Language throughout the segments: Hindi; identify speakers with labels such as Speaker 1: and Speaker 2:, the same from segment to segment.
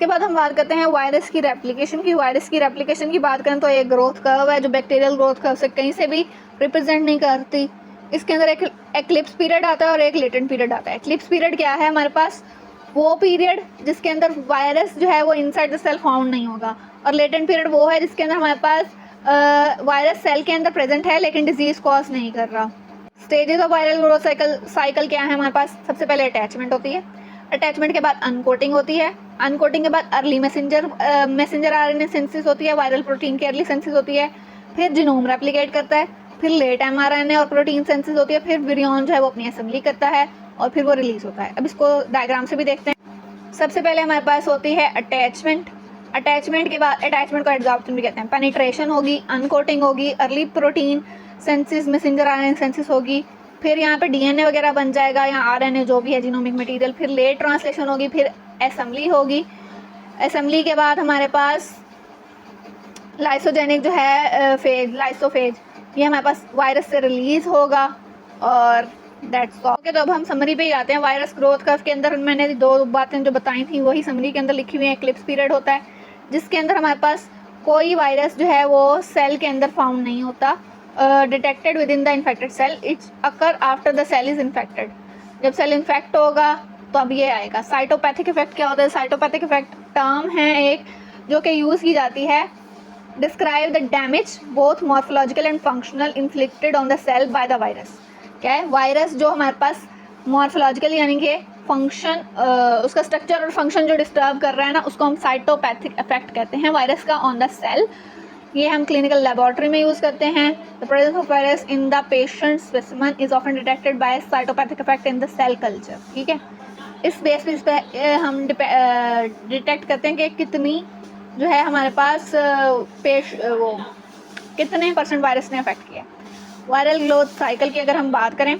Speaker 1: इसके बाद हम बात करते हैं वायरस की रेप्लिकेशन की। वायरस की रेप्लिकेशन की बात करें तो एक ग्रोथ कर्व है जो बैक्टीरियल ग्रोथ कर्व से कहीं से भी रिप्रेजेंट नहीं करती। इसके अंदर एक एक्लिप्स पीरियड आता है और एक लेटेंट पीरियड आता है। एक्लिप्स पीरियड क्या है हमारे पास, वो पीरियड जिसके अंदर वायरस जो है वो इनसाइड द सेल फाउंड नहीं होगा, और लेटेंट पीरियड वो है जिसके अंदर हमारे पास वायरस सेल के अंदर प्रेजेंट है लेकिन डिजीज कॉज नहीं कर रहा। Stages of viral growth cycle क्या है हमारे पास, सबसे पहले अटैचमेंट होती है, अटैचमेंट के बाद अनकोटिंग होती है, अनकोटिंग के बाद अर्ली मैसेंजर आरएनए सिंथेसिस होती है, वायरल प्रोटीन की अर्ली सिंथेसिस होती है, फिर जीनोम रेप्लिकेट करता है, फिर लेट एमआरएनए और प्रोटीन सिंथेसिस होती है, फिर विरियन जो है वो अपनी असेंबली करता है और फिर वो रिलीज होता है। अब इसको डायग्राम से भी देखते हैं। सबसे पहले हमारे पास होती है अटैचमेंट। अटैचमेंट के बाद अटैचमेंट को एडजॉर्प्शन भी कहते हैं। पेनिट्रेशन होगी, अनकोटिंग होगी, early protein synthesis messenger RNA synthesis होगी, फिर यहाँ पे डीएनए वगैरह बन जाएगा या आरएनए जो भी है जीनोमिक मटेरियल, फिर लेट ट्रांसलेशन होगी, फिर असेंबली होगी। असेंबली के बाद हमारे पास लाइसोजेनिक जो है फेज, लाइसोफेज, ये हमारे पास वायरस से रिलीज होगा और दैट्स ऑल। ओके, तो अब हम समरी पे ही आते हैं। वायरस ग्रोथ कर्व के अंदर मैंने दो बातें जो बताई थी वही समरी के अंदर लिखी हुई है। एक्लिप्स पीरियड होता है जिसके अंदर हमारे पास कोई वायरस जो है वो सेल के अंदर फाउंड नहीं होता, detected within the infected cell, it's occur after the cell is infected. जब सेल इन्फेक्ट होगा तो अब ये आएगा। साइटोपैथिक इफेक्ट क्या होता है, साइटोपैथिक इफेक्ट टर्म है एक जो कि यूज़ की जाती है describe the damage both morphological and functional inflicted on the cell by the virus. क्या है, वायरस जो हमारे पास मॉर्फोलॉजिकल यानी कि फंक्शन, उसका स्ट्रक्चर और फंक्शन जो डिस्टर्ब कर रहा है ना, उसको हम साइटोपैथिक इफेक्ट कहते हैं वायरस का ऑन द सेल। ये हम क्लिनिकल लेबोरेटरी में यूज़ करते हैं। The presence of virus in the patient specimen is often detected by cytopathic effect in the cell culture. ठीक है, इस बेस पे हम डिटेक्ट करते हैं कि कितनी जो है हमारे पास वो कितने % वायरस ने अफेक्ट किया। वायरल ग्रोथ साइकिल की अगर हम बात करें,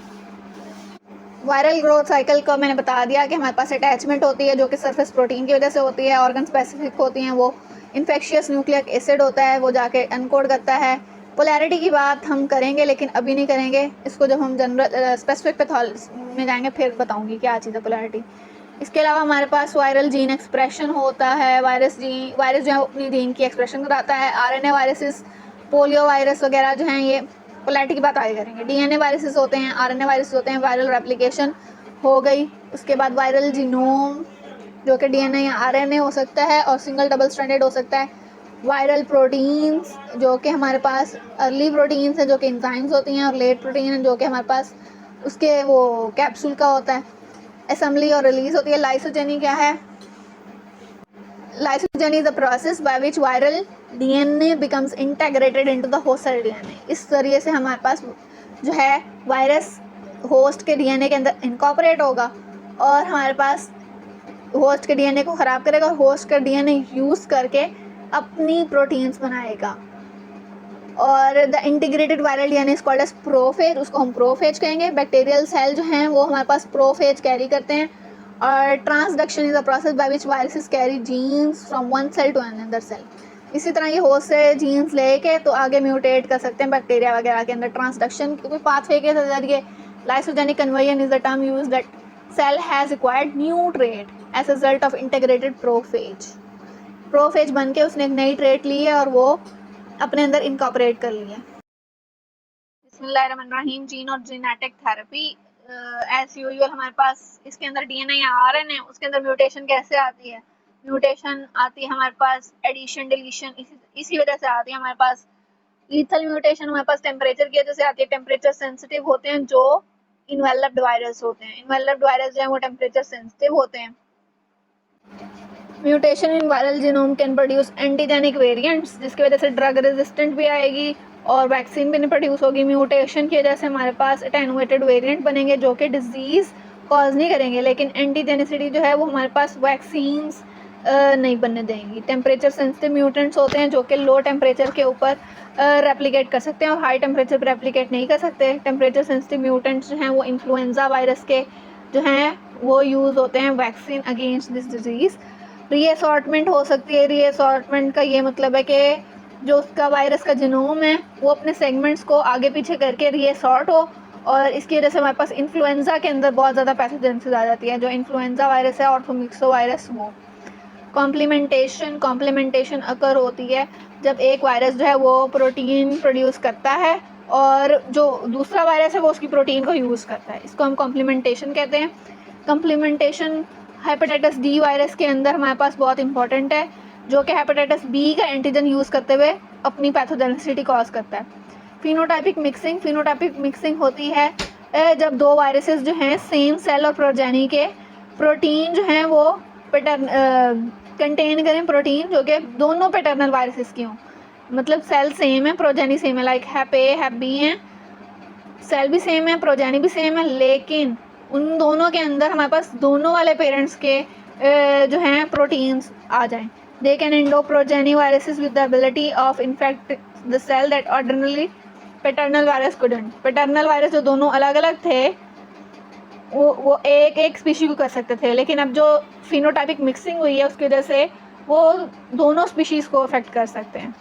Speaker 1: वायरल ग्रोथ साइकिल को मैंने बता दिया कि हमारे पास अटैचमेंट होती है जो कि सरफेस प्रोटीन की वजह से होती है, ऑर्गन स्पेसिफिक होती हैं, वो इन्फेक्शियस न्यूक्लिक एसिड होता है वो जाके अनकोड करता है। पोलैरिटी की बात हम करेंगे लेकिन अभी नहीं करेंगे, इसको जब हम जनरल स्पेसिफिक पैथोलॉजी में जाएंगे फिर बताऊंगी क्या चीज़ है पोलैरिटी। इसके अलावा हमारे पास वायरल जीन एक्सप्रेशन होता है। वायरस जो है अपनी जीन की एक्सप्रेशन कराता है। आरएनए वायरसेस, पोलियो वायरस वगैरह जो हैं ये पोलैरिटी की बात आगे करेंगे। डीएनए वायरसेस होते हैं, आरएनए वायरस होते हैं, वायरल रेप्लिकेशन हो गई। उसके बाद वायरल जीनोम जो कि डीएनए या आरएनए हो सकता है और सिंगल डबल स्ट्रैंडेड हो सकता है। वायरल प्रोटीन्स जो कि हमारे पास अर्ली प्रोटीन्स हैं जो कि एंजाइम्स होती हैं, और लेट प्रोटीन है जो कि हमारे पास उसके वो कैप्सूल का होता है। असेंबली और रिलीज होती है। लाइसोजेनी क्या है, lysogeny is the process by which viral DNA becomes integrated into the host cell DNA. इस जरिए से हमारे पास जो है वायरस होस्ट के डीएनए के अंदर इनकॉर्पोरेट होगा और हमारे पास होस्ट के डीएनए को ख़राब करेगा और होस्ट का डीएनए यूज़ करके अपनी प्रोटीन्स बनाएगा। और the integrated viral DNA is called as prophage, उसको हम प्रोफेज कहेंगे। बैक्टीरियल सेल जो हैं वो हमारे पास प्रोफेज कैरी करते हैं। और transduction is the process by which viruses carry genes from one cell to another cell. इसी तरह ये होस्ट से जीन्स लेके तो आगे म्यूटेट कर सकते हैं बैक्टीरिया वगैरह के अंदर। ट्रांसडक्शन कोई पाथवे के जरिए। Lysogenic conversion is the term use that cell has acquired new trait as a result of integrated prophage. Prophage बन के उसने एक नई ट्रेट ली है और वो अपने अंदर इनकॉर्पोरेट कर लिया। बिस्मिल्लाहिर्रहमानिर्रहीम। जीन और जीनेटिक थेरेपी एज यूजुअल हमारे पास इसके अंदर डीएनए या आरएनए, उसके अंदर म्यूटेशन कैसे आती है, म्यूटेशन आती है हमारे पास एडिशन डिलीशन, इसी वजह से आती है हमारे पास। लीथल म्यूटेशन हमारे पास टेम्परेचर की वजह से आती है। टेम्परेचर सेंसिटिव होते हैं जो इन्वेलप्ड वायरस होते हैं। इन्वेलप्ड वायरस जो है वो टेम्परेचर सेंसिटिव होते हैं। Mutation in viral genome can produce antigenic variants, जिसकी वजह से ड्रग रेजिस्टेंट भी आएगी और वैक्सीन भी नहीं प्रोड्यूस होगी। म्यूटेशन की वजह से हमारे पास अटेनुएटेड वेरिएंट बनेंगे जो कि डिजीज़ कॉज नहीं करेंगे, लेकिन एंटीजेनिसिटी जो है वो हमारे पास वैक्सीन्स नहीं बनने देंगी। टेम्परेचर सेंसिटिव म्यूटेंट्स होते हैं जो कि लो टेम्परेचर के ऊपर रेप्लिकेट कर सकते हैं और हाई टेम्परेचर पर रेप्लिकेट नहीं कर सकते। टेम्परेचर सेंसिटिव म्यूटेंट्स जो हैं वो इन्फ्लुएंजा वायरस के जो हैं वो यूज़ होते हैं वैक्सीन अगेंस्ट दिस डिजीज़। रीअसॉर्टमेंट हो सकती है। रीअसॉर्टमेंट का ये मतलब है कि जो उसका वायरस का जीनोम है वो अपने सेगमेंट्स को आगे पीछे करके रीअसॉर्ट हो, और इसकी वजह से हमारे पास इन्फ्लुएंजा के अंदर बहुत ज़्यादा पैथोजेनेसिस आ जाती है। जो इन्फ्लुएंजा वायरस है, ऑर्थोमिक्सो वायरस, वो कॉम्प्लीमेंटेशन अकर होती है जब एक वायरस जो है वो प्रोटीन प्रोड्यूस करता है और जो दूसरा वायरस है वो उसकी प्रोटीन को यूज़ करता है, इसको हम कॉम्प्लीमेंटेशन कहते हैं। कॉम्प्लीमेंटेशन हेपेटाइटिस डी वायरस के अंदर हमारे पास बहुत इंपॉर्टेंट है, जो कि हेपेटाइटिस बी का एंटीजन यूज़ करते हुए अपनी पैथोजेनिसिटी कॉज करता है। फिनोटाइपिक मिक्सिंग होती है जब दो वायरसेस जो हैं सेम सेल और प्रोजेनी के प्रोटीन जो हैं वो कंटेन करें प्रोटीन जो कि दोनों पैटर्नल वायरसेस की हों, मतलब सेल सेम है प्रोजेनी सेम है, लाइक हैप ए हैप बी हैं, सेल भी सेम है प्रोजेनी भी सेम है, लेकिन उन दोनों के अंदर हमारे पास दोनों वाले पेरेंट्स के जो हैं प्रोटीन्स आ जाएं। They can endow progeny viruses with the ability of infect the cell that ordinarily paternal virus couldn't. Paternal virus जो दोनों अलग अलग थे वो एक स्पीशी को कर सकते थे, लेकिन अब जो फिनोटाइपिक मिक्सिंग हुई है उसकी वजह से वो दोनों स्पीशीज़ को अफेक्ट कर सकते हैं।